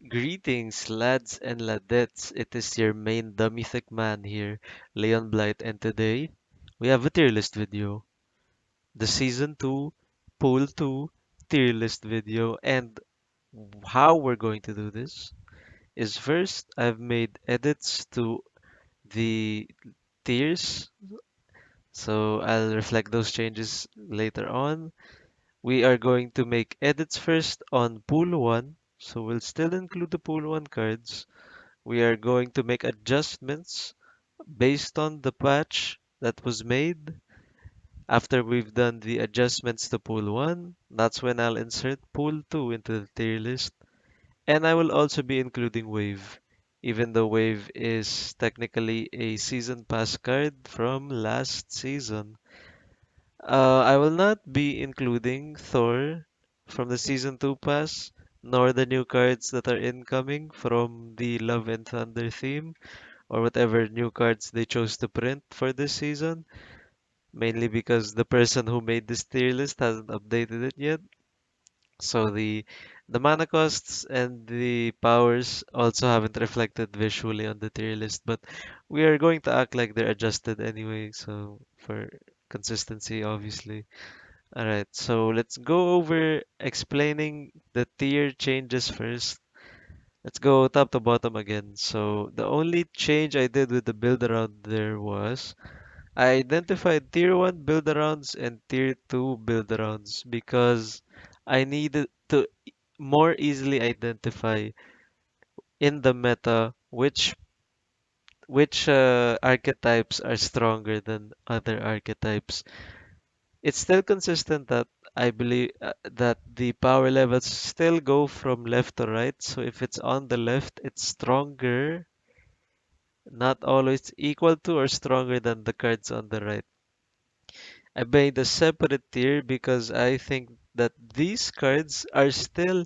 Greetings, lads and ladettes. It is your main dummy thick man here, Leon Blight, and today we have a tier list video. The season 2, pool 2 tier list video. And how we're going to do this is first, I've made edits to the tiers, so I'll reflect those changes later on. We are going to make edits first on pool 1, so we'll still include the pool 1 cards. We are going to make adjustments based on the patch that was made. After we've done the adjustments to pool 1, that's when I'll insert pool 2 into the tier list. And I will also be including Wave, even though Wave is technically a season pass card from last season. I will not be including Thor from the season 2 pass, nor the new cards that are incoming from the Love and Thunder theme, or whatever new cards they chose to print for this season, mainly because the person who made this tier list hasn't updated it yet. So the mana costs and the powers also haven't reflected visually on the tier list, but we are going to act like they're adjusted anyway, so for consistency, obviously. Alright, so let's go over explaining the tier changes first. Let's go top to bottom again. So the only change I did with the build around there was I identified tier 1 build arounds and tier 2 build arounds because I needed to more easily identify in the meta which archetypes are stronger than other archetypes. It's still consistent that I believe that the power levels still go from left to right. So if it's on the left, it's stronger, not always equal to or stronger than the cards on the right. I made a separate tier because I think that these cards are still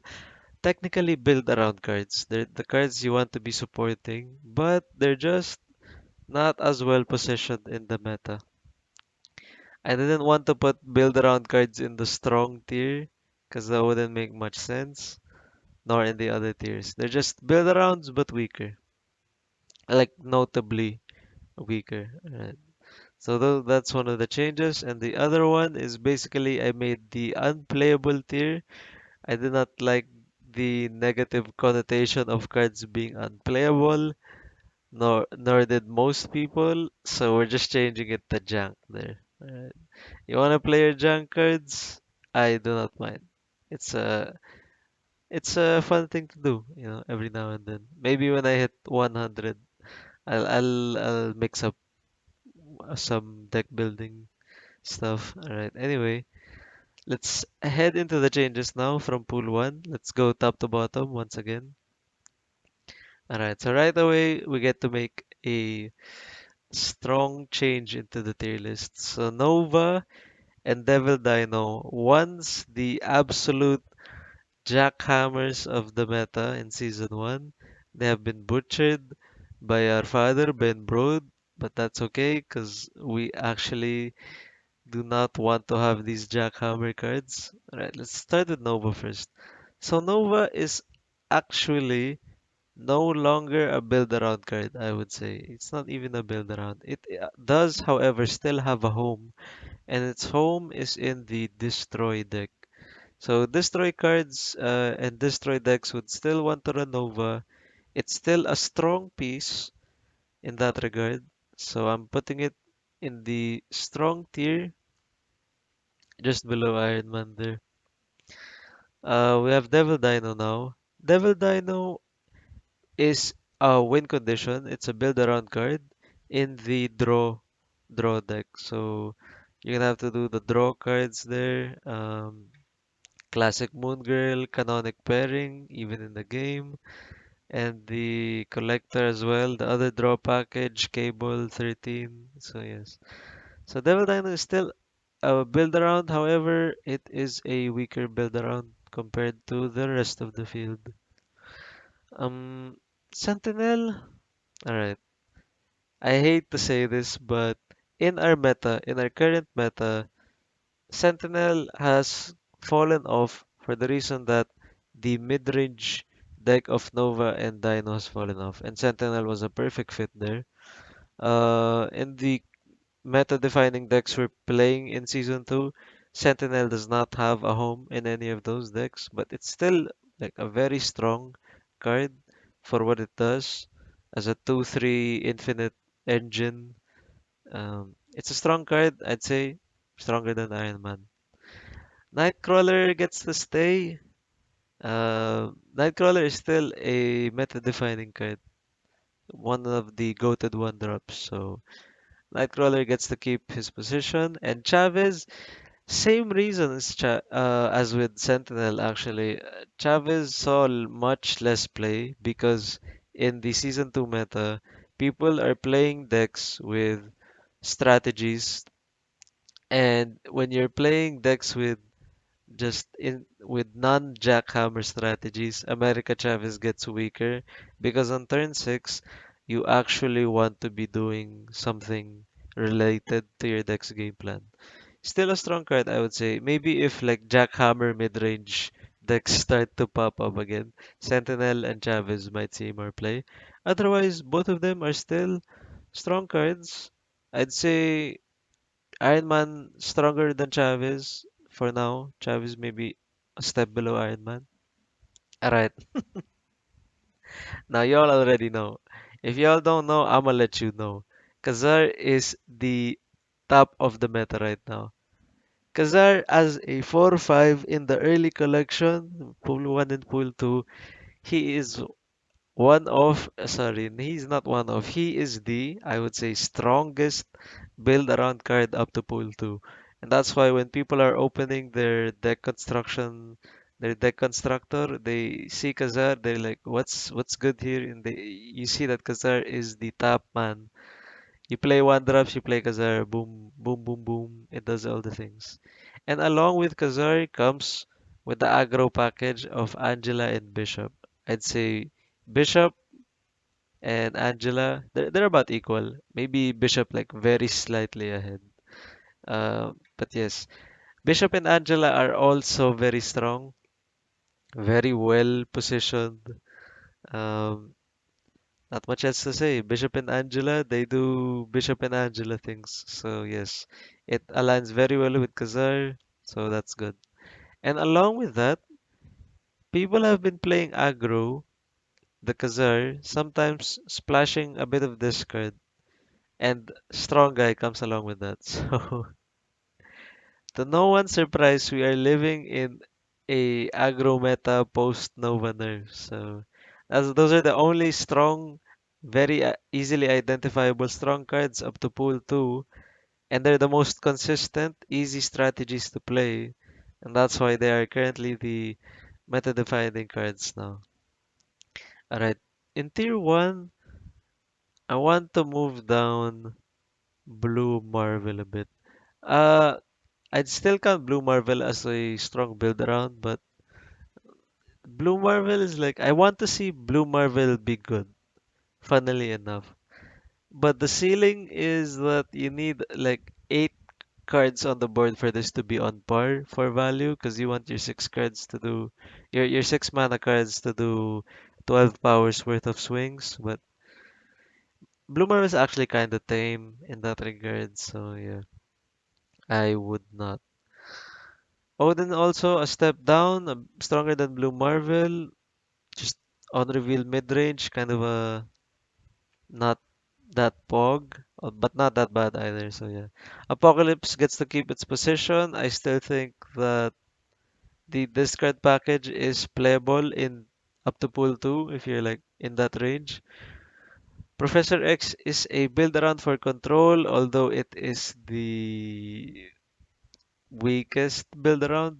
technically built around cards. They're the cards you want to be supporting, but they're just not as well positioned in the meta. I didn't want to put build around cards in the strong tier because that wouldn't make much sense, nor in the other tiers. They're just build arounds but weaker, like notably weaker. Right. So that's one of the changes, and the other one is basically I made the unplayable tier. I did not like the negative connotation of cards being unplayable, nor did most people. So we're just changing it to junk there. Alright. You wanna play your junk cards? I do not mind. It's a it's a fun thing to do, every now and then. Maybe when I hit 100, I'll mix up some deck building stuff. Alright. Anyway, let's head into the changes now from pool 1. Let's go top to bottom once again. Alright, so right away we get to make a strong change into the tier list. So Nova and Devil Dino, once the absolute jackhammers of the meta in season 1, they have been butchered by our father Ben Brode, but that's okay because we actually do not want to have these jackhammer cards. Alright, let's start with Nova first. So Nova is actually no longer a build around card, I would say. It's not even a build around. It does, however, still have a home, and its home is in the destroy deck. So destroy cards and destroy decks would still want to run Nova. It's still a strong piece in that regard. So I'm putting it in the strong tier, just below Iron Man there. We have Devil Dino now. Devil Dino is a win condition. It's a build around card in the draw deck. So you're gonna have to do the draw cards there. Classic Moon Girl, canonic pairing, even in the game, and the collector as well. The other draw package, Cable 13. So yes. So Devil Dino is still a build around. However, it is a weaker build around compared to the rest of the field. Um, Sentinel. All right. I hate to say this, but in our current meta, Sentinel has fallen off for the reason that the mid-range deck of Nova and Dino has fallen off, and Sentinel was a perfect fit there. In the meta-defining decks we're playing in Season 2, Sentinel does not have a home in any of those decks, but it's still like a very strong card for what it does as a 2/3 infinite engine. It's a strong card, I'd say, stronger than Iron Man. Nightcrawler gets to stay. Nightcrawler is still a meta-defining card, one of the goated one drops. So Nightcrawler gets to keep his position, and Chavez, same reason as as with Sentinel actually. Chavez saw much less play because in the season 2 meta, people are playing decks with strategies, and when you're playing decks with just in with non-jackhammer strategies, America Chavez gets weaker because on turn 6, you actually want to be doing something related to your deck's game plan. Still a strong card, I would say. Maybe if like jackhammer mid-range decks start to pop up again, Sentinel and Chavez might see more play. Otherwise, both of them are still strong cards. I'd say Iron Man stronger than Chavez for now. Chavez maybe a step below Iron Man. Alright, now y'all already know. If y'all don't know, I'ma let you know. Kazar is the top of the meta right now. Kazar as a 4-5 in the early collection, pool 1 and pool 2, he is he's not one of, he is the, I would say, strongest build around card up to pool 2. And that's why when people are opening their deck constructor, they see Kazar, they're like, what's good here? And you see that Kazar is the top man. You play one drops, you play Kazar, boom, boom, boom, boom. It does all the things. And along with Kazar comes with the aggro package of Angela and Bishop. I'd say Bishop and Angela, they're about equal. Maybe Bishop like very slightly ahead. But yes, Bishop and Angela are also very strong, very well positioned. Um, Not much else to say. Bishop and Angela, they do Bishop and Angela things. So yes, it aligns very well with Kazar, so that's good. And along with that, people have been playing aggro, the Kazar, sometimes splashing a bit of discard, and Strong Guy comes along with that. So to no one's surprise, we are living in a aggro meta post Nova nerf. So those are the only strong, very easily identifiable strong cards up to pool 2, and they're the most consistent, easy strategies to play, and that's why they are currently the meta defining cards now. Alright, in tier 1, I want to move down Blue Marvel a bit. Uh, I'd still count Blue Marvel as a strong build around, but Blue Marvel is like I want to see Blue Marvel be good, funnily enough. But the ceiling is that you need like 8 cards on the board for this to be on par for value, because you want your 6 cards to do your 6 mana cards to do 12 powers worth of swings. But Blue Marvel is actually kind of tame in that regard, so yeah, I would not. Odin also a step down, stronger than Blue Marvel. Just on reveal mid range, kind of a not that pog, but not that bad either. So yeah, Apocalypse gets to keep its position. I still think that the discard package is playable in up to pool 2 if you're like in that range. Professor X is a build around for control, although it is the weakest build around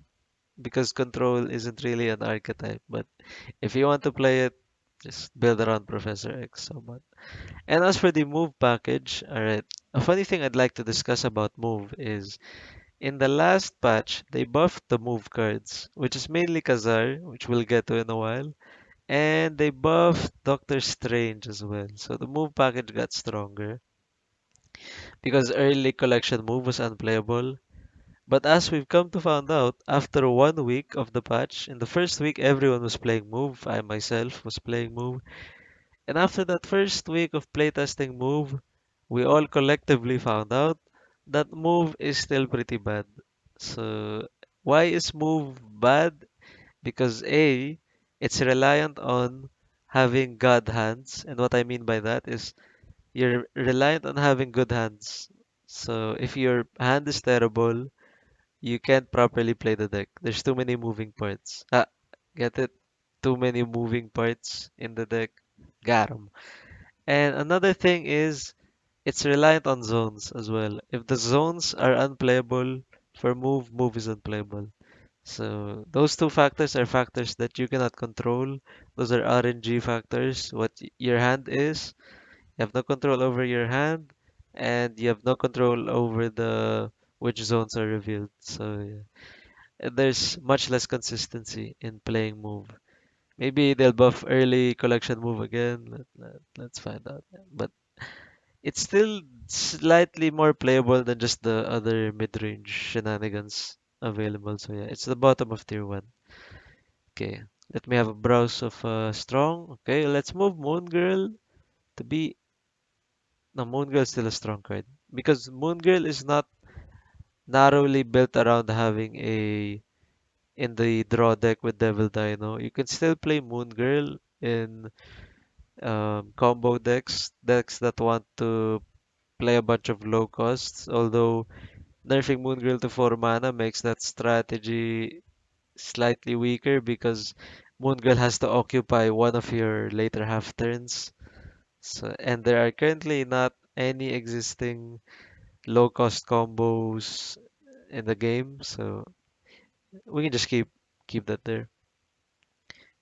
because control isn't really an archetype. But if you want to play it, just build around Professor X so much. And as for the move package, alright, a funny thing I'd like to discuss about move is in the last patch, they buffed the move cards, which is mainly Kazar, which we'll get to in a while, and they buffed Doctor Strange as well. So the move package got stronger because early collection move was unplayable. But as we've come to find out, after 1 week of the patch, in the first week everyone was playing Move. I myself was playing Move. And after that first week of playtesting Move, we all collectively found out that Move is still pretty bad. So why is Move bad? Because A, it's reliant on having God hands. And what I mean by that is you're reliant on having good hands. So if your hand is terrible, you can't properly play the deck. There's too many moving parts. Ah, get it? Too many moving parts in the deck. Got 'em. And another thing is it's reliant on zones as well. If the zones are unplayable for move, move is unplayable. So those two factors are factors that you cannot control. Those are RNG factors. What your hand is, you have no control over your hand, and you have no control over the which zones are revealed. So yeah. And there's much less consistency in playing move. Maybe they'll buff early collection move again. Let's find out. But it's still slightly more playable than just the other mid-range shenanigans available. So yeah, it's the bottom of tier 1. Okay, let me have a browse of strong. Okay, let's move Moon Girl to be. No, Moon Girl is still a strong card because Moon Girl is not narrowly built around having a in the draw deck with Devil Dino. You can still play Moon Girl in combo decks that want to play a bunch of low costs. Although nerfing Moon Girl to 4 mana makes that strategy slightly weaker because Moon Girl has to occupy one of your later half turns. So, and there are currently not any existing low cost combos in the game, so we can just keep that there.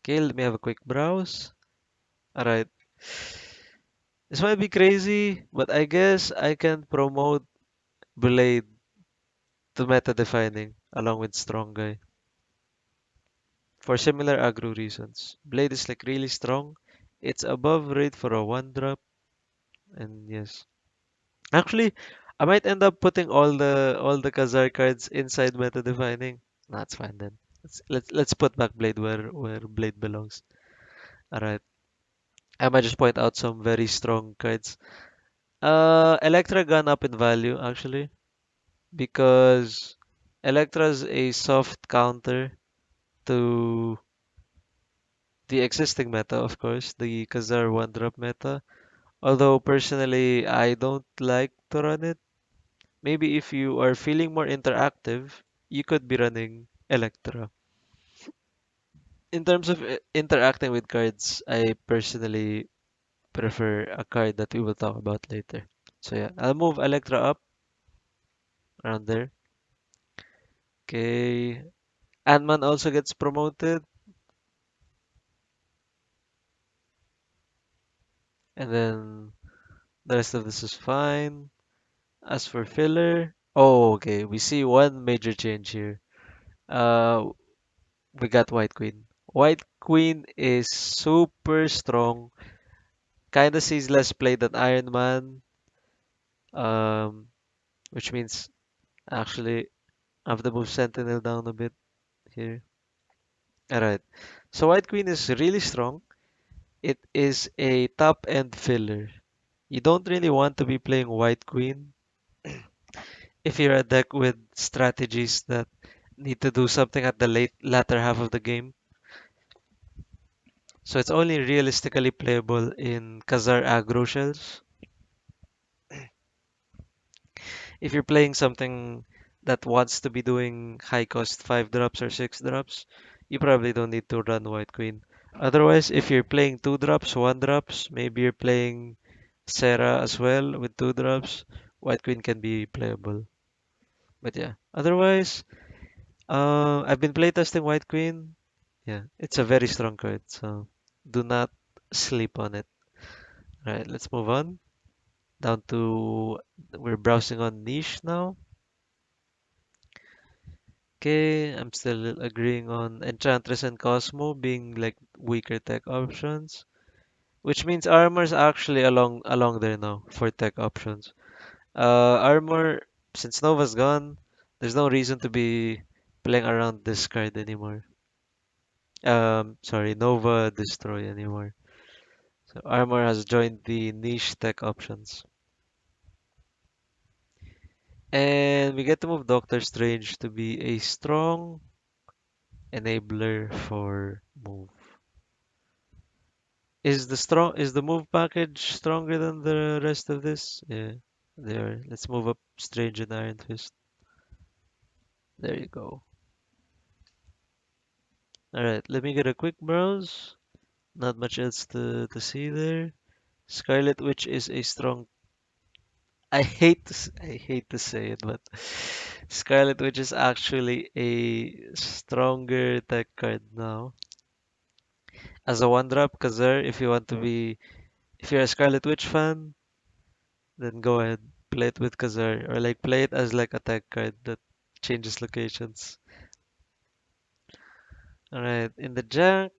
Okay, let me have a quick browse. Alright, this might be crazy, but I guess I can promote Blade to meta defining along with Strong Guy for similar aggro reasons. Blade is like really strong. It's above rate for a 1 drop, and yes. Actually, I might end up putting all the Khazar cards inside meta defining. That's fine then. Let's put back Blade where Blade belongs. Alright. I might just point out some very strong cards. Electra gone up in value actually because Electra's a soft counter to the existing meta, of course, the Khazar 1 drop meta. Although personally, I don't like to run it. Maybe if you are feeling more interactive, you could be running Electra. In terms of interacting with cards, I personally prefer a card that we will talk about later. So yeah, I'll move Electra up around there. Okay. Ant-Man also gets promoted. And then the rest of this is fine. As for filler, oh, okay, we see one major change here. Uh, we got White Queen. White Queen is super strong. Kinda sees less play than Iron Man. Um, which means actually I have to move Sentinel down a bit here. Alright. So White Queen is really strong. It is a top end filler. You don't really want to be playing White Queen if you're a deck with strategies that need to do something at the latter half of the game. So it's only realistically playable in Khazar aggro shells. If you're playing something that wants to be doing high cost 5 drops or 6 drops, you probably don't need to run White Queen. Otherwise, if you're playing 2 drops, 1 drops, maybe you're playing Serra as well with 2 drops, White Queen can be playable. But yeah, otherwise, I've been playtesting White Queen. Yeah, it's a very strong card, so do not sleep on it. Right, let's move on. Down to we're browsing on niche now. Okay, I'm still agreeing on Enchantress and Cosmo being like weaker tech options, which means Armor's actually along there now for tech options. Armor, since Nova's gone, There's no reason to be playing around this card anymore. Sorry, Nova Destroy anymore. So Armor has joined the niche tech options. And we get to move Doctor Strange to be a strong enabler for move. Is the move package stronger than the rest of this? Yeah, there. Let's move up Strange and Iron Fist. There you go. Alright, let me get a quick browse. Not much else to see there. Scarlet Witch is a strong. I hate to say it, but Scarlet Witch is actually a stronger tech card now. As a one drop, Kazar, if you want to be, if you're a Scarlet Witch fan, then go ahead, play it with Kazar, or like play it as like a tech card that changes locations. Alright, in the Jank.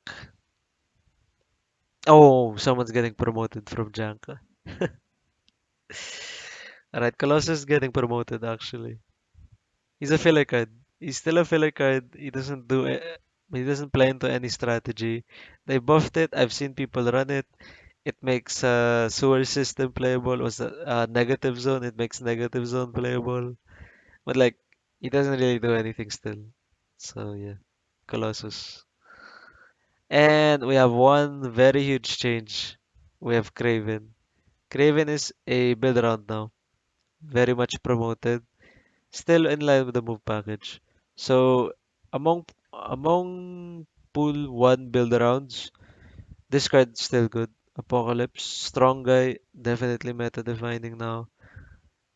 Oh, someone's getting promoted from Jank. Alright, Colossus is getting promoted actually. He's a filler card. He's still a filler card. He doesn't play into any strategy. They buffed it. I've seen people run it. It makes sewer system playable. Was a negative zone. It makes negative zone playable. But like, he doesn't really do anything still. So yeah, Colossus. And we have one very huge change. We have Craven. Craven is a build around now. Very much promoted. Still in line with the move package. So among pool one build arounds, this card's still good. Apocalypse, strong guy, definitely meta defining now.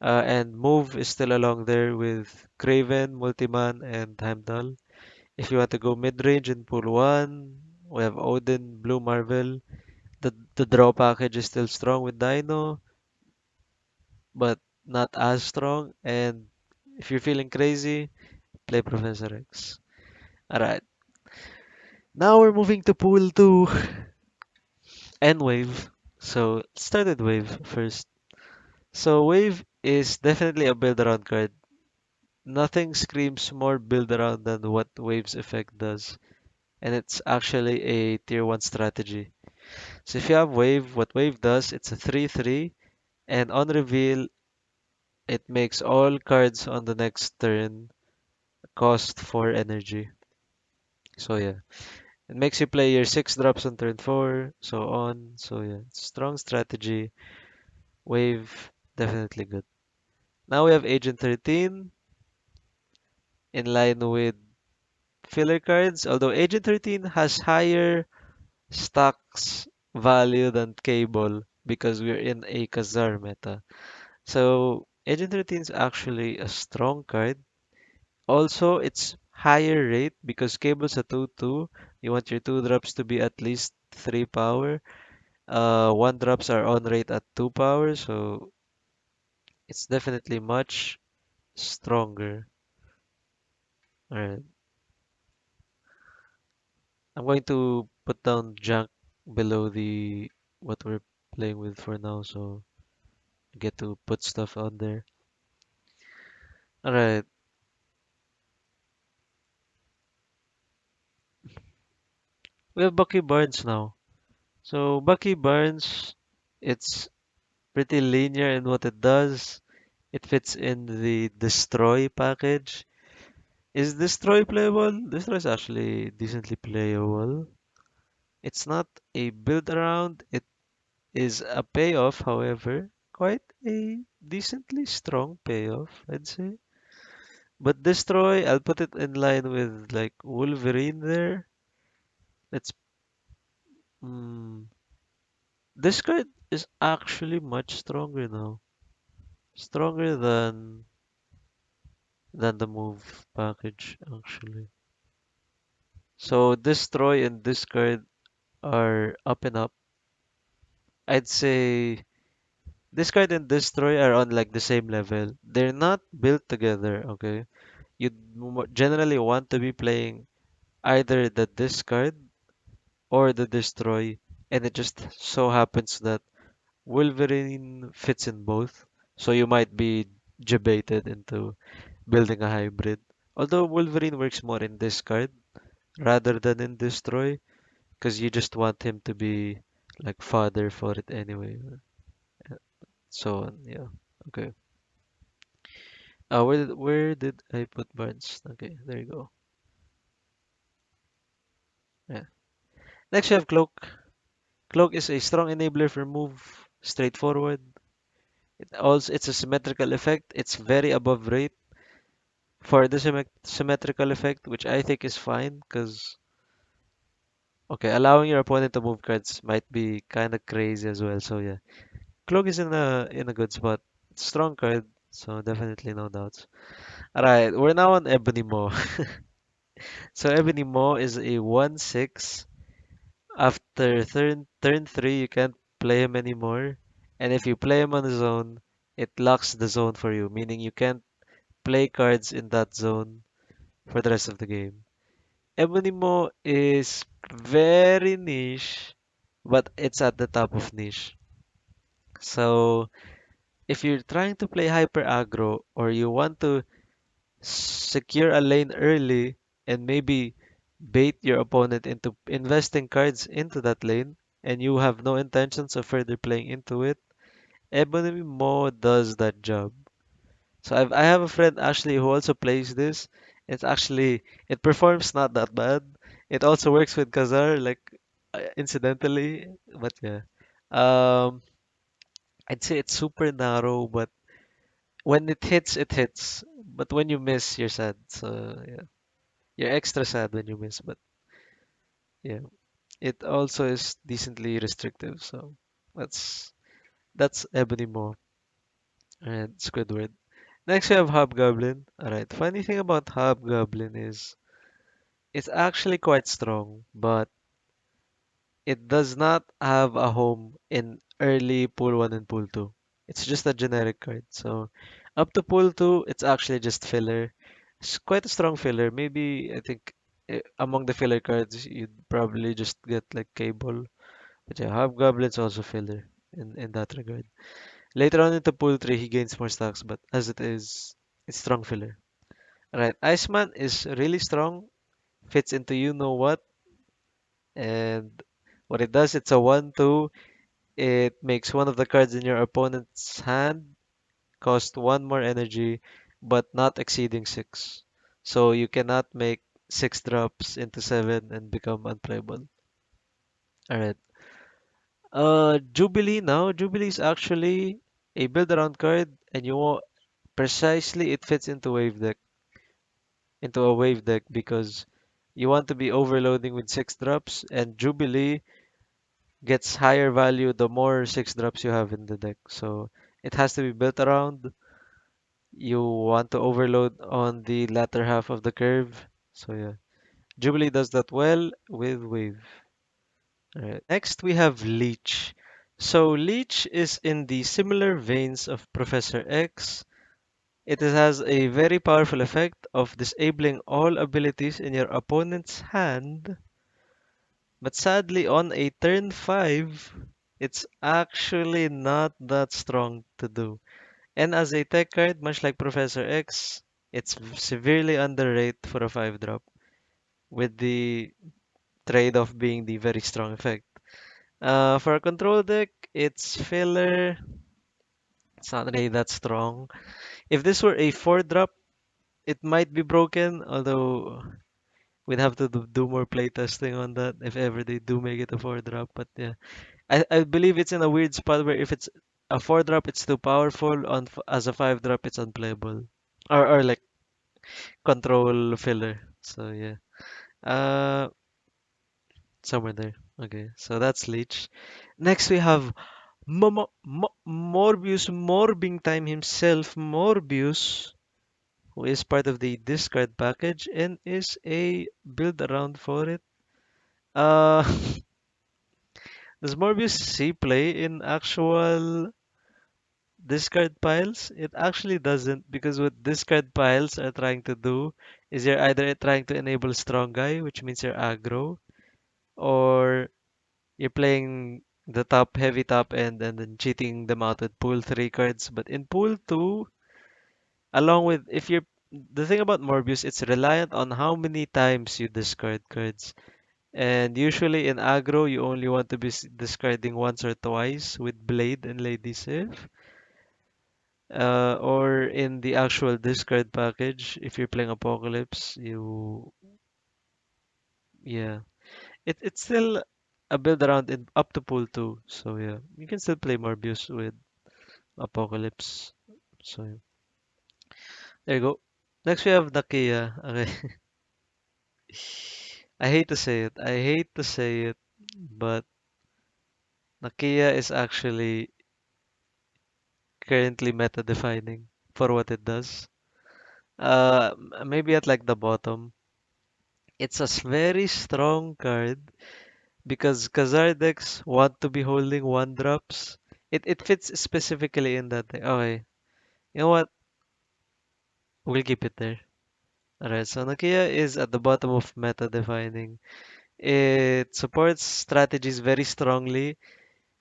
And move is still along there with Craven, Multiman, and Heimdall. If you want to go mid range in pool one, we have Odin, Blue Marvel. The draw package is still strong with Dino, but not as strong. And if you're feeling crazy, play Professor X. Alright, now we're moving to pool 2 and wave. So started wave first. So wave is definitely a build around card. Nothing screams more build around than what wave's effect does. And it's actually a tier 1 strategy. So if you have wave, what wave does, it's a 3/3 and on reveal it makes all cards on the next turn cost 4 energy. So yeah. It makes you play your 6 drops on turn 4, so on. So yeah, strong strategy. Wave, definitely good. Now we have Agent 13 in line with filler cards, although Agent 13 has higher stacks value than Cable because we're in a Kazar meta. So Agent 13 is actually a strong card. Also, it's higher rate because Cable's a 2/2. You want your 2 drops to be at least 3 power. One drops are on rate at 2 power, so it's definitely much stronger. Alright, I'm going to put down junk below the what we're playing with for now, so I get to put stuff on there. Alright, we have Bucky Barnes now. So Bucky Barnes, it's pretty linear in what it does. It fits in the destroy package. Is destroy playable? Destroy is actually decently playable. It's not a build around, it is a payoff, however, quite a decently strong payoff, I'd say. But Destroy, I'll put it in line with like Wolverine there. It's mm, this card is actually much stronger now. Stronger than the move package actually. So Destroy and Discard are up and up. I'd say Discard and Destroy are on like the same level. They're not built together, okay? You generally want to be playing either the discard or the destroy, and it just so happens that Wolverine fits in both, so you might be debated into building a hybrid. Although Wolverine works more in discard rather than in destroy, because you just want him to be like fodder for it anyway. So yeah, okay. Where did I put Barnes? Okay, there you go. Yeah. Next we have Cloak. Cloak is a strong enabler for move straightforward. It's a symmetrical effect. It's very above rate for the symmetrical effect, which I think is fine because okay, allowing your opponent to move cards might be kind of crazy as well. So yeah, Cloak is in a good spot. Strong card, so definitely no doubts. All right, we're now on Ebony Maw. So Ebony Maw is a 1/6. After turn 3, you can't play him anymore. And if you play him on the zone, it locks the zone for you, meaning you can't play cards in that zone for the rest of the game. Ebonimo is very niche, but it's at the top of niche. So if you're trying to play hyper aggro or you want to secure a lane early and maybe bait your opponent into investing cards into that lane and you have no intentions of further playing into it, Ebony Maw does that job. So I have a friend actually who also plays this. It performs not that bad. It also works with Kazar like incidentally, but yeah. Um, I'd say it's super narrow, but when it hits, it hits. But when you miss, you're sad. So yeah, you're extra sad when you miss. But yeah, it also is decently restrictive. So that's that's Ebony Maw and Squidward. Next we have Hobgoblin. Alright, funny thing about Hobgoblin is it's actually quite strong, but it does not have a home in early pool 1 and pool 2. It's just a generic card. So up to pool 2, it's actually just filler. It's quite a strong filler. Maybe I think among the filler cards, you'd probably just get like Cable. But yeah, Hobgoblin's also filler in that regard. Later on into pool 3, he gains more stacks, but as it is, it's strong filler. Alright, Iceman is really strong, fits into you know what, and what it does, it's a 1/2. It makes one of the cards in your opponent's hand cost one more energy, but not exceeding 6. So you cannot make 6 drops into 7 and become unplayable. Alright. Jubilee now. Jubilee is actually a build around card, and you want precisely it fits into a wave deck because you want to be overloading with 6 drops, and Jubilee gets higher value the more 6 drops you have in the deck. So it has to be built around. You want to overload on the latter half of the curve. So yeah, Jubilee does that well with Wave. Alright. Next we have Leech. So Leech is in the similar veins of Professor X. It has a very powerful effect of disabling all abilities in your opponent's hand. But sadly, on a turn 5, it's actually not that strong to do. And as a tech card, much like Professor X, it's severely underrated for a 5 drop, with the trade off being the very strong effect. For a control deck, it's filler. It's not really that strong. If this were a 4 drop, it might be broken, although we'd have to do more playtesting on that if ever they do make it a 4 drop. But yeah. I believe it's in a weird spot where if it's a 4 drop, it's too powerful. As a 5 drop, it's unplayable. Or like control filler. So yeah. Uh, somewhere there. Okay, so that's Leech. Next we have Morbius Morbing Time himself, Morbius, who is part of the discard package and is a build around for it. Uh, does Morbius see play in actual discard piles? It actually doesn't because what discard piles are trying to do is you're either trying to enable strong guy, which means you're aggro, or you're playing the top heavy top end and then cheating them out with pool 3 cards. But in pool 2, along with if you're the thing about Morbius, it's reliant on how many times you discard cards. And usually in aggro, you only want to be discarding once or twice with Blade and Lady Sif. Or in the actual discard package, if you're playing Apocalypse, yeah, it's still a build around in up to pool 2. So yeah, you can still play Morbius with Apocalypse. So yeah. There you go. Next we have Nakia. Okay. I hate to say it. I hate to say it, but Nakia is actually currently meta defining for what it does. Maybe at like the bottom. It's a very strong card because Khazar decks want to be holding one drops. It fits specifically in that deck. Okay, you know what? We'll keep it there. Alright, so Nakia is at the bottom of meta defining. It supports strategies very strongly,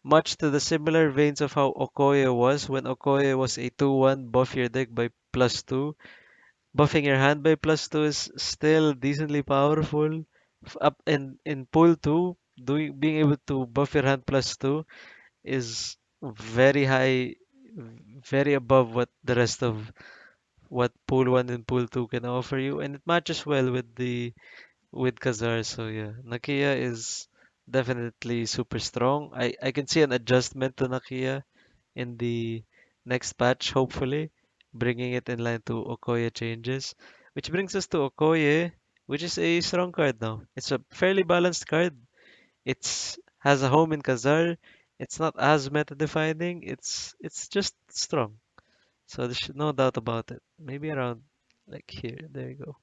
much to the similar veins of how Okoye was when Okoye was a 2-1 buff your deck by +2. Buffing your hand by +2 is still decently powerful. Up in pool 2, being able to buff your hand +2 is very high, very above what the rest of what pool 1 and pool 2 can offer you, and it matches well with the with Khazar. So yeah, Nakia is definitely super strong. I can see an adjustment to Nakia in the next patch, hopefully, bringing it in line to Okoye changes. Which brings us to Okoye, which is a strong card now. It's a fairly balanced card. It's has a home in Khazar. It's not as meta defining. It's just strong. So there's no doubt about it. Maybe around like here. There you go.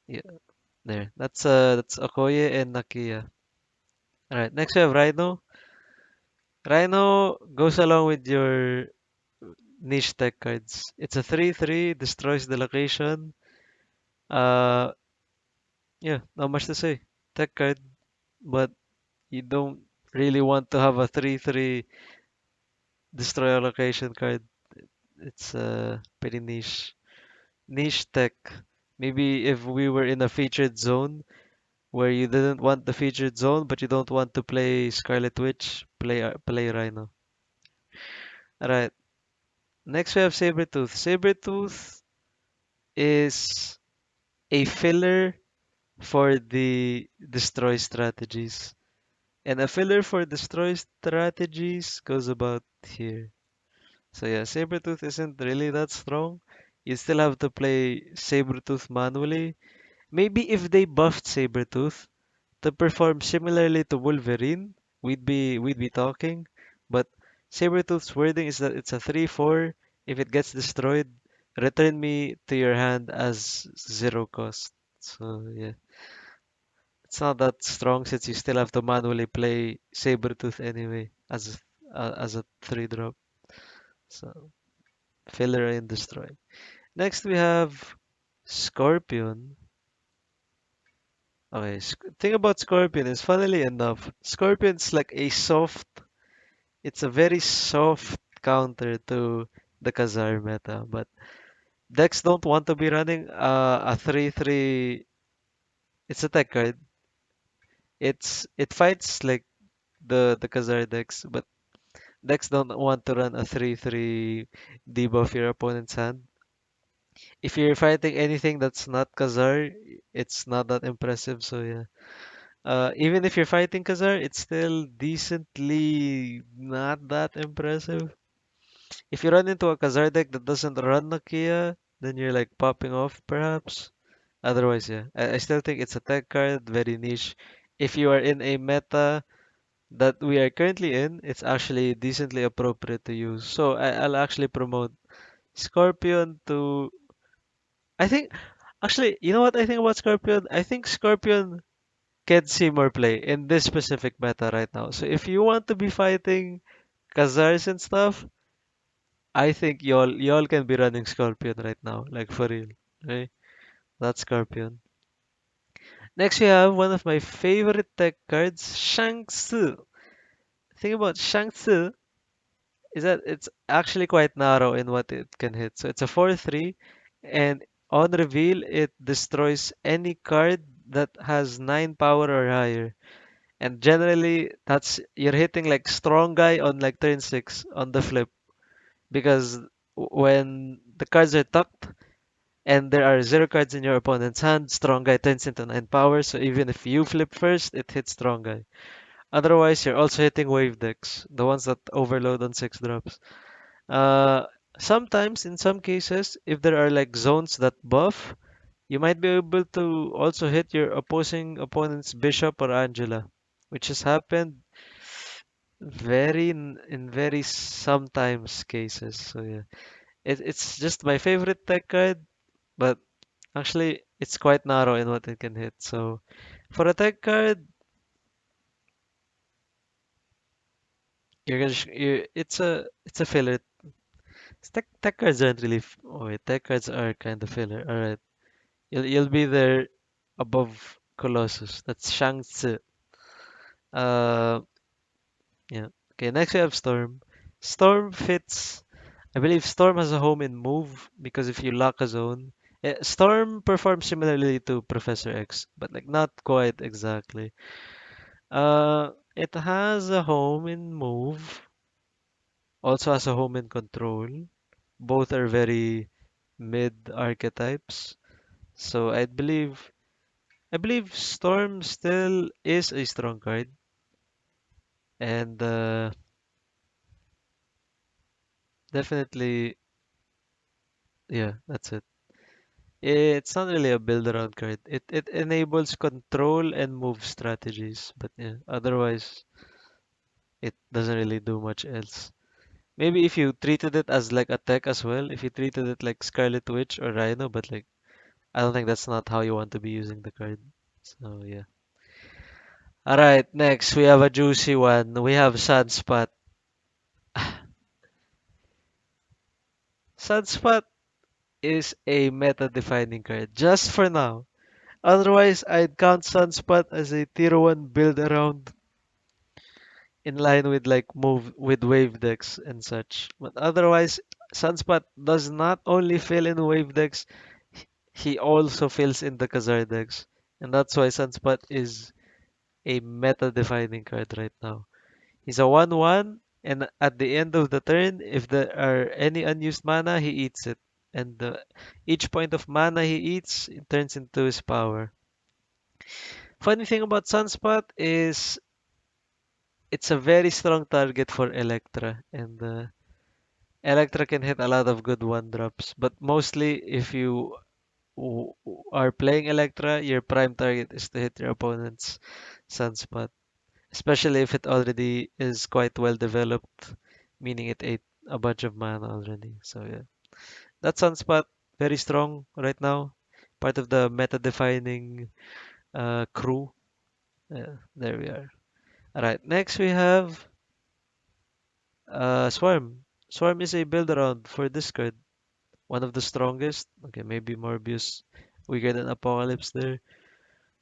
Yeah, there. That's Okoye and Nakia. Alright, next we have Rhino. Rhino goes along with your niche tech cards. It's a 3/3, destroys the location. Uh, yeah, not much to say. Tech card, but you don't really want to have a 3/3 destroy a location card. It's pretty niche. Niche tech. Maybe if we were in a featured zone where you didn't want the featured zone, but you don't want to play Scarlet Witch, play Rhino. Alright, next we have Sabretooth. Sabretooth is a filler for the destroy strategies. And a filler for destroy strategies goes about here. So yeah, Sabretooth isn't really that strong. You still have to play Sabretooth manually. Maybe if they buffed Sabretooth to perform similarly to Wolverine, we'd be talking. But Sabretooth's wording is that it's a 3/4. If it gets destroyed, return me to your hand as 0 cost. So yeah. It's not that strong since you still have to manually play Sabretooth anyway as a 3 drop. So filler and destroy. Next we have Scorpion. Okay, thing about Scorpion is funnily enough, Scorpion's like a soft, it's a very soft counter to the Khazar meta, but decks don't want to be running a 3/3. It's a tech card. It fights like the Khazar decks, but decks don't want to run a 3/3 debuff your opponent's hand. If you're fighting anything that's not Khazar, it's not that impressive. So yeah. Even if you're fighting Khazar, it's still decently not that impressive. If you run into a Khazar deck that doesn't run Nakia, then you're like popping off perhaps. Otherwise, yeah. I still think it's a tech card, very niche. If you are in a meta that we are currently in, it's actually decently appropriate to use. So I'll actually promote Scorpion to. I think actually, you know what I think about Scorpion? I think Scorpion can see more play in this specific meta right now. So if you want to be fighting Khazars and stuff, I think y'all can be running Scorpion right now, like for real. Okay, that's Scorpion. Next we have one of my favorite tech cards, Shang Tzu. Think about Shang Tzu. is that it's actually quite narrow in what it can hit. So it's a 4/3, and on reveal, it destroys any card that has 9 power or higher. And generally, that's you're hitting like strong guy on like turn 6 on the flip because when the cards are tucked and there are 0 cards in your opponent's hand, strong guy turns into 9 power. So even if you flip first, it hits strong guy. Otherwise, you're also hitting wave decks, the ones that overload on 6 drops. Uh, Sometimes, in some cases, if there are like zones that buff, you might be able to also hit your opposing opponent's bishop or Angela, which has happened in very sometimes cases. So yeah, it's just my favorite tech card, but actually it's quite narrow in what it can hit. So for a tech card, it's a filler. Tech cards aren't really. Oh wait, tech cards are kind of filler. All right. You'll be there above Colossus. That's Shang Tzu. Uh, yeah. Okay, next we have Storm. Storm fits. I believe Storm has a home in move because if you lock a zone, Storm performs similarly to Professor X, but like not quite exactly. It has a home in move, also has a home in control. Both are very mid archetypes. So I believe Storm still is a strong card, and definitely, yeah, that's it. It's not really a build around card. It enables control and move strategies, but yeah, otherwise it doesn't really do much else. Maybe if you treated it as like a tech as well, if you treated it like Scarlet Witch or Rhino, but like I don't think that's not how you want to be using the card. So yeah. All right, next we have a juicy one. We have Sunspot. Sunspot is a meta-defining card just for now. Otherwise, I'd count Sunspot as a tier 1 build around in line with like move with wave decks and such. But otherwise, Sunspot does not only fill in wave decks, he also fills in the Khazar decks. And that's why Sunspot is a meta-defining card right now. He's a 1/1, and at the end of the turn, if there are any unused mana, he eats it. And each point of mana he eats, it turns into his power. Funny thing about Sunspot is it's a very strong target for Electra, and Electra can hit a lot of good one drops. But mostly, if you are playing Electra, your prime target is to hit your opponent's Sunspot, especially if it already is quite well developed, meaning it ate a bunch of mana already. So yeah, that Sunspot very strong right now, part of the meta-defining crew. Yeah, there we are. All right, next we have Swarm. Swarm is a build around for this card. One of the strongest. Okay, maybe Morbius weaker than Apocalypse there.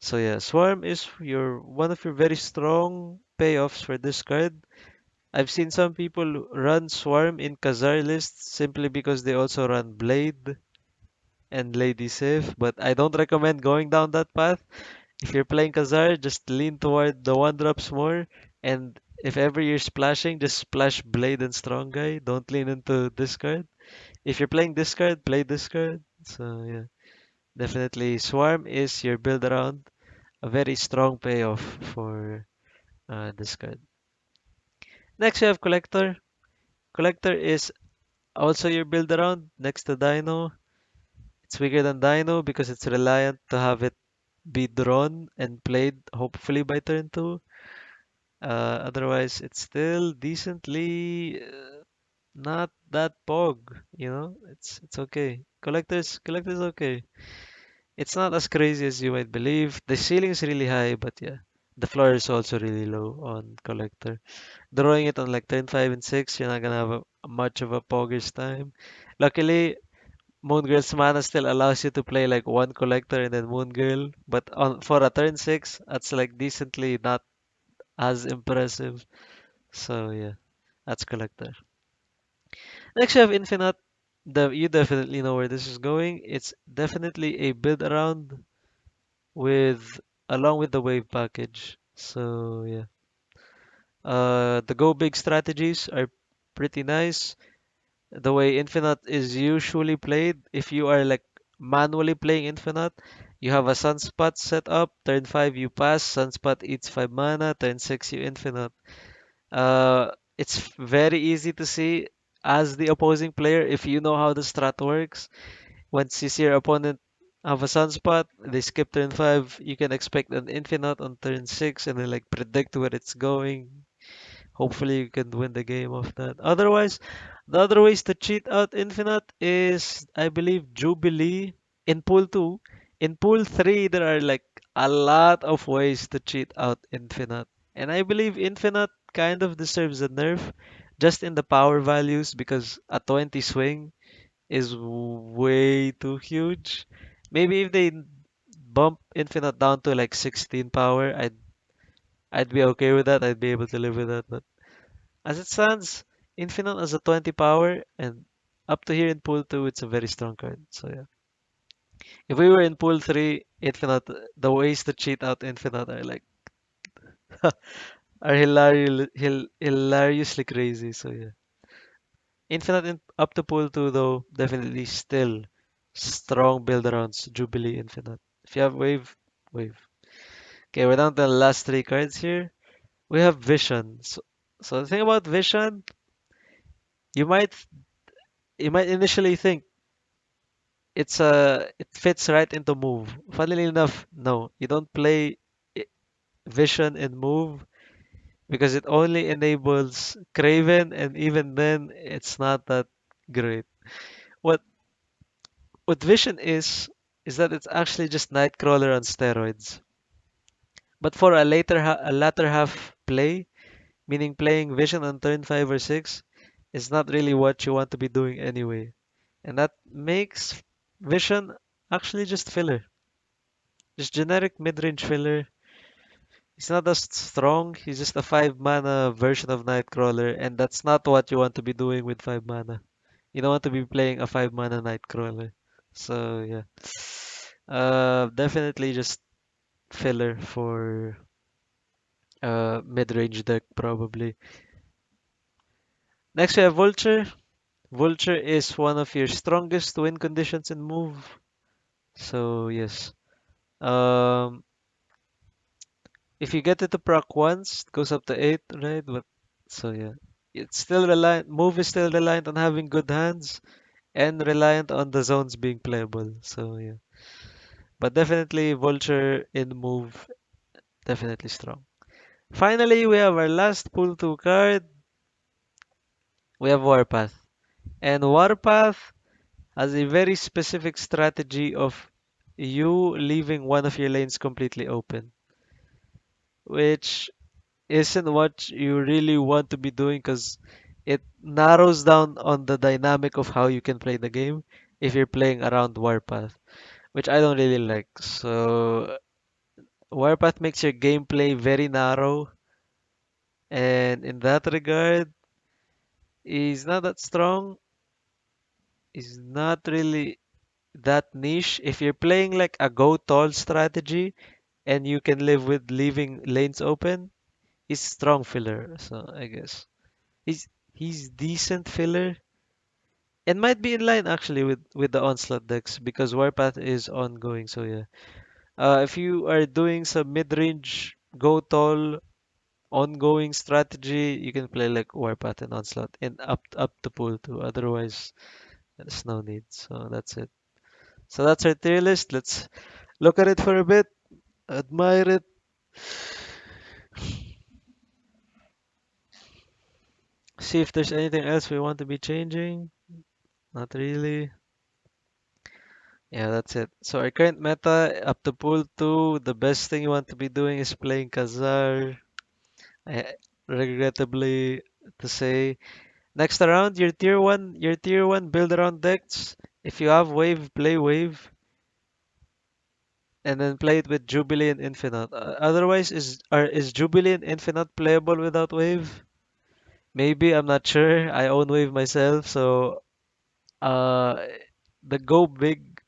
So yeah, Swarm is your one of your very strong payoffs for this card. I've seen some people run Swarm in Khazar lists simply because they also run Blade and Lady Sif, but I don't recommend going down that path. If you're playing Khazar, just lean toward the one drops more, and if ever you're splashing, just splash Blade and Strong Guy. Don't lean into discard. If you're playing discard, play discard. So yeah, definitely Swarm is your build around. A very strong payoff for discard. Next, you have Collector. Collector is also your build around next to Dino. It's weaker than Dino because it's reliant to have it be drawn and played hopefully by turn 2. Otherwise, it's still decently not that pog. It's okay. Collector's okay. It's not as crazy as you might believe. The ceiling is really high, but yeah, the floor is also really low on Collector. Drawing it on like turn 5 and 6, you're not gonna have much of a pogger's time. Luckily, Moon Girl's mana still allows you to play like one Collector and then Moon Girl, but on for a turn 6, that's like decently not as impressive. So yeah, that's Collector. Next you have Infinite. You definitely know where this is going. It's definitely a build around with along with the wave package. So yeah. The go big strategies are pretty nice. The way Infinite is usually played, if you are like manually playing Infinite, you have a Sunspot set up, turn 5 you pass, Sunspot eats 5 mana, turn 6 you Infinite. It's very easy to see as the opposing player if you know how the strat works. Once you see your opponent have a Sunspot, they skip turn 5, you can expect an Infinite on turn 6 and then like predict where it's going. Hopefully you can win the game of that. Otherwise, the other ways to cheat out Infinite is, I believe, Jubilee in pool 2. In pool 3, there are like a lot of ways to cheat out Infinite. And I believe Infinite kind of deserves a nerf just in the power values because a 20 swing is way too huge. Maybe if they bump Infinite down to like 16 power, I'd be okay with that. I'd be able to live with that. But as it stands, Infinite as a 20 power and up to here in pool 2, it's a very strong card. So yeah. If we were in pool 3, Infinite, the ways to cheat out Infinite are like, are hilariously crazy. So yeah. Infinite up to pool 2 though, definitely still strong build arounds, Jubilee Infinite. If you have wave, wave. Okay, we're down to the last three cards here. We have Vision. So the thing about Vision, you might you might initially think it fits right into move. Funnily enough, no, you don't play i- Vision in move because it only enables Craven, and even then, it's not that great. What what Vision is that it's actually just Nightcrawler on steroids. But for a latter half play, meaning playing Vision on turn 5 or 6, is not really what you want to be doing anyway. And that makes Vision actually just filler. Just generic mid-range filler. He's not as strong. He's just a 5 mana version of Nightcrawler, and that's not what you want to be doing with 5 mana. You don't want to be playing a 5 mana Nightcrawler. So yeah. Definitely just filler for mid-range deck probably. Next we have Vulture. Vulture is one of your strongest win conditions in move. So yes. Um if you get it to proc once, it goes up to 8, right? But so yeah. It's still reliant move is still reliant on having good hands and reliant on the zones being playable. So yeah. But definitely Vulture in move, definitely strong. Finally, we have our last pull 2 card. We have Warpath. And Warpath has a very specific strategy of you leaving one of your lanes completely open, which isn't what you really want to be doing because it narrows down on the dynamic of how you can play the game if you're playing around Warpath, which I don't really like. So Warpath makes your gameplay very narrow, and in that regard, he's not that strong. He's not really that niche. If you're playing like a go tall strategy and you can live with leaving lanes open, he's strong filler. So I guess he's decent filler and might be in line actually with the onslaught decks because Warpath is ongoing. So yeah, if you are doing some mid range go tall ongoing strategy, you can play like Warpath and onslaught and up to pool too. Otherwise, there's no need. So that's it. So that's our tier list. Let's look at it for a bit, admire it, see if there's anything else we want to be changing. Not really. Yeah, that's it. So our current meta up to pool 2, the best thing you want to be doing is playing Kazar. I, regrettably to say. Next around, your tier 1 build around decks. If you have wave, play wave. And then play it with Jubilee and Infinite. Otherwise, is Jubilee and Infinite playable without wave? Maybe, I'm not sure. I own Wave myself, so uh, the go big,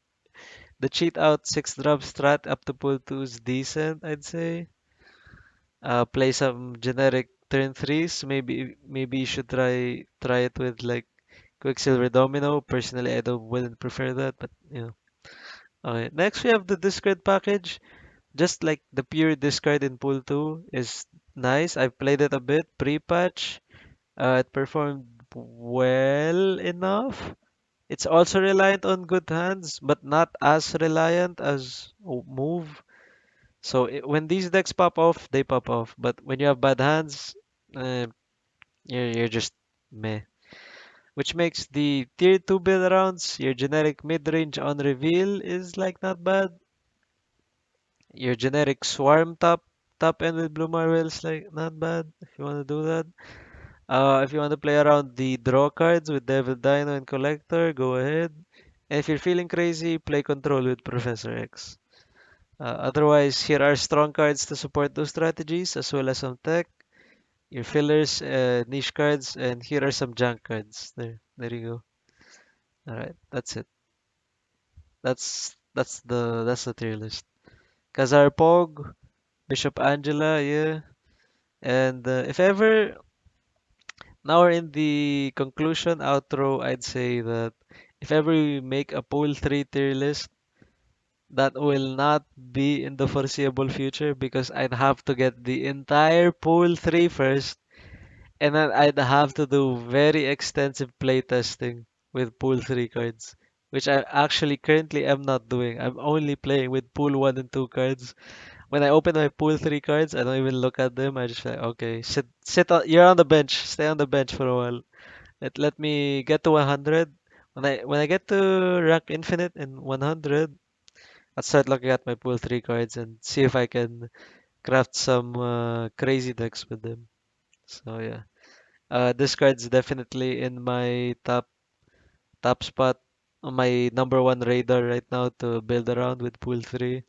the cheat out 6 drop strat up to pull 2 is decent, I'd say. Play some generic turn threes. Maybe you should try it with like Quicksilver Domino. Personally, I don't wouldn't prefer that, but you know. Okay. Next, we have the discard package. Just like the pure discard in pool 2 is nice. I've played it a bit pre-patch. It performed well enough. It's also reliant on good hands, but not as reliant as move. So when these decks pop off, they pop off. But when you have bad hands, uh, you're just meh. Which makes the tier 2 build rounds, your generic mid-range on reveal is like not bad. Your generic swarm top end with blue marvels like not bad if you want to do that. If you want to play around the draw cards with Devil Dino and Collector, go ahead. And if you're feeling crazy, play Control with Professor X. Otherwise, here are strong cards to support those strategies, as well as some tech, your fillers, niche cards, and here are some junk cards. There you go. All right, that's it. That's the tier list. Kazar Pog, Bishop Angela, yeah. And if ever, now we're in the conclusion outro, I'd say that if ever we make a pool 3 tier list, that will not be in the foreseeable future because I'd have to get the entire pool 3 first, and then I'd have to do very extensive playtesting with pool 3 cards, which I actually currently am not doing. I'm only playing with pool 1 and 2 cards. When I open my pool 3 cards, I don't even look at them. I just like, okay, you're on the bench. Stay on the bench for a while. Let me get to 100. When I get to rank infinite in 100, I'll start looking at my pool 3 cards and see if I can craft some crazy decks with them. So yeah. This card's definitely in my top spot on my number one radar right now to build around with pool 3.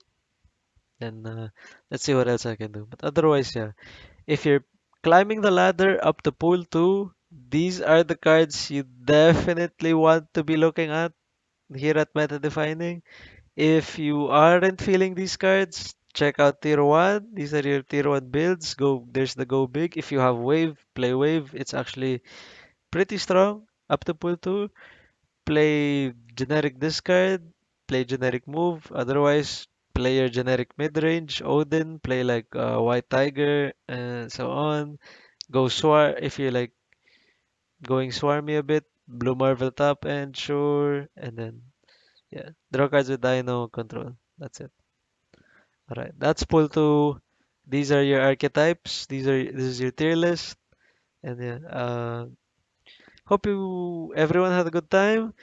And let's see what else I can do. But otherwise, yeah. If you're climbing the ladder up to pool 2, these are the cards you definitely want to be looking at here at Meta Defining. If you aren't feeling these cards, check out tier 1. These are your tier 1 builds. There's the go big. If you have wave, play wave. It's actually pretty strong up to pool 2. Play generic discard, play generic move. Otherwise, play your generic mid-range. Odin, play like White Tiger, and so on. Go Swar if you like going swarmy a bit. Blue Marvel top end, sure. And then, yeah, draw cards with Dino control. That's it. Alright, that's pull two. These are your archetypes. This is your tier list. And yeah, hope you everyone had a good time.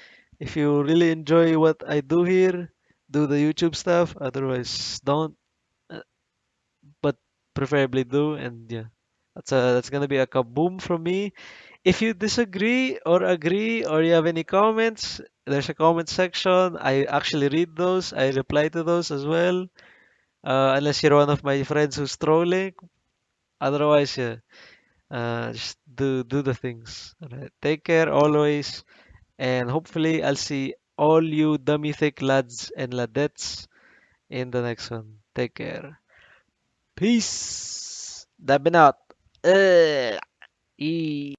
If you really enjoy what I do here, do the YouTube stuff. Otherwise, don't. uh, But preferably do. And yeah, that's gonna be a kaboom from me. If you disagree or agree or you have any comments, there's a comment section. I actually read those. I reply to those as well. Unless you're one of my friends who's trolling. Otherwise, yeah, just do the things. Alright. Take care always, and hopefully I'll see all you dummy thick lads and ladettes in the next one. Take care. Peace. Dabbing out. E.